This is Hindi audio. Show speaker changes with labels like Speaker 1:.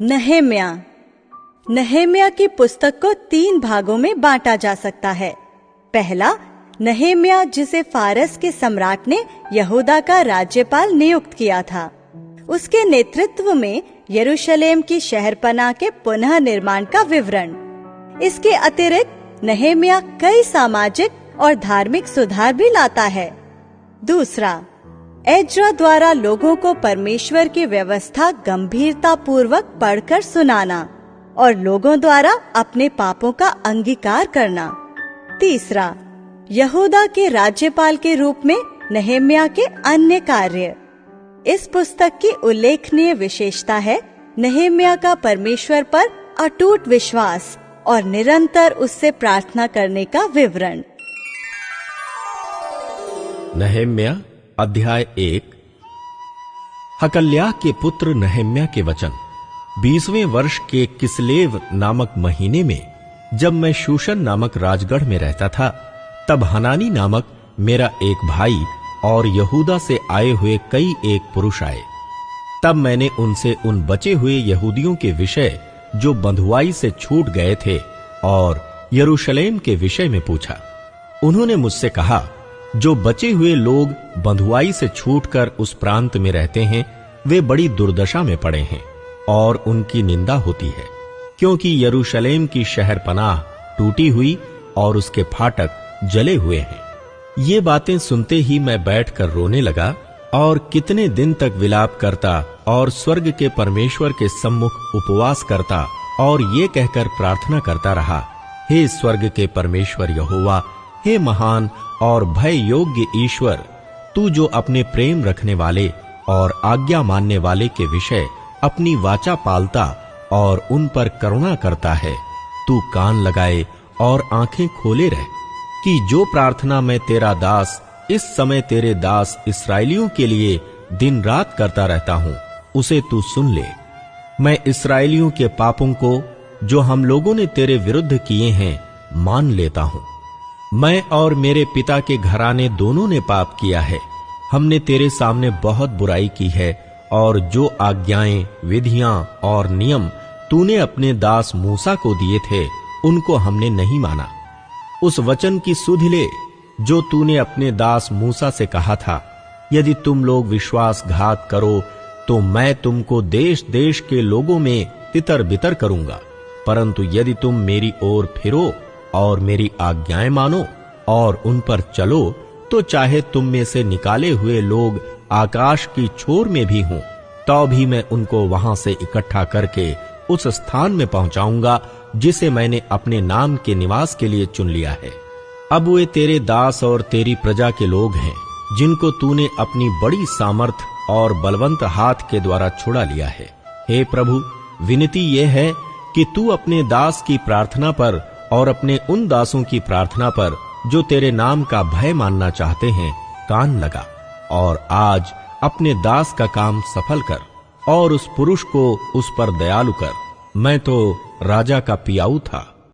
Speaker 1: नहेम्या की पुस्तक को 3 भागों में बांटा जा सकता है। पहला, नहेम्या जिसे फारस के सम्राट ने यहूदा का राज्यपाल नियुक्त किया था, उसके नेतृत्व में यरूशलेम की शहरपनाह के पुनः निर्माण का विवरण। इसके अतिरिक्त नहेम्या कई सामाजिक और धार्मिक सुधार भी लाता है। दूसरा, एज्रा द्वारा लोगों को परमेश्वर की व्यवस्था गंभीरता पूर्वक पढ़कर सुनाना और लोगों द्वारा अपने पापों का अंगीकार करना। तीसरा, यहूदा के राज्यपाल के रूप में नहेम्या के अन्य कार्य। इस पुस्तक की उल्लेखनीय विशेषता है नहेम्या का परमेश्वर पर अटूट विश्वास और निरंतर उससे प्रार्थना करने का विवरण।
Speaker 2: नहेम्या अध्याय 1। हकल्याह के पुत्र नहेम्या के वचन। 20वें वर्ष के किसलेव नामक महीने में, जब मैं शूशन नामक राजगढ़ में रहता था, तब हनानी नामक मेरा एक भाई और यहूदा से आए हुए कई एक पुरुष आए। तब मैंने उनसे उन बचे हुए यहूदियों के विषय जो बंधुआई से छूट गए थे और यरूशलेम के विषय में पूछा। उन्होंने मुझसे कहा, जो बचे हुए लोग बंधुआई से छूटकर उस प्रांत में रहते हैं, वे बड़ी दुर्दशा में पड़े हैं और उनकी निंदा होती है, क्योंकि यरूशलेम की शहरपनाह टूटी हुई और उसके फाटक जले हुए हैं। ये बातें सुनते ही मैं बैठकर रोने लगा और कितने दिन तक विलाप करता और स्वर्ग के परमेश्वर के सम्मुख उपवास करता और ये कहकर प्रार्थना करता रहा, हे स्वर्ग के परमेश्वर यहोवा, हे महान और भय योग्य ईश्वर, तू जो अपने प्रेम रखने वाले और आज्ञा मानने वाले के विषय अपनी वाचा पालता और उन पर करुणा करता है, तू कान लगाए और आंखें खोले रह कि जो प्रार्थना मैं तेरा दास इस समय तेरे दास इस्राएलियों के लिए दिन रात करता रहता हूं, उसे तू सुन ले। मैं इस्राएलियों के पापों को जो हम लोगों ने तेरे विरुद्ध किए हैं मान लेता हूं। मैं और मेरे पिता के घराने दोनों ने पाप किया है। हमने तेरे सामने बहुत बुराई की है और जो आज्ञाएं, विधियां और नियम तूने अपने दास मूसा को दिए थे, उनको हमने नहीं माना। उस वचन की सुधि ले जो तूने अपने दास मूसा से कहा था, यदि तुम लोग विश्वासघात करो तो मैं तुमको देश देश के लोगों में तितर बितर करूंगा। परंतु यदि तुम मेरी ओर फिरो और मेरी आज्ञाएं मानो और उन पर चलो, तो चाहे तुम में से निकाले हुए लोग आकाश की छोर में भी हों, तो भी मैं उनको वहां से इकट्ठा करके उस स्थान में पहुंचाऊंगा जिसे मैंने अपने नाम के निवास के लिए चुन लिया है। अब वे तेरे दास और तेरी प्रजा के लोग हैं, जिनको तूने अपनी बड़ी सामर्थ और बलवंत हाथ के द्वारा छुड़ा लिया है। हे प्रभु, विनती यह है कि तू अपने दास की प्रार्थना पर और अपने उन दासों की प्रार्थना पर जो तेरे नाम का भय मानना चाहते हैं कान लगा, और आज अपने दास का काम सफल कर और उस पुरुष को उस पर दयालु कर। मैं तो राजा का पियाऊ था।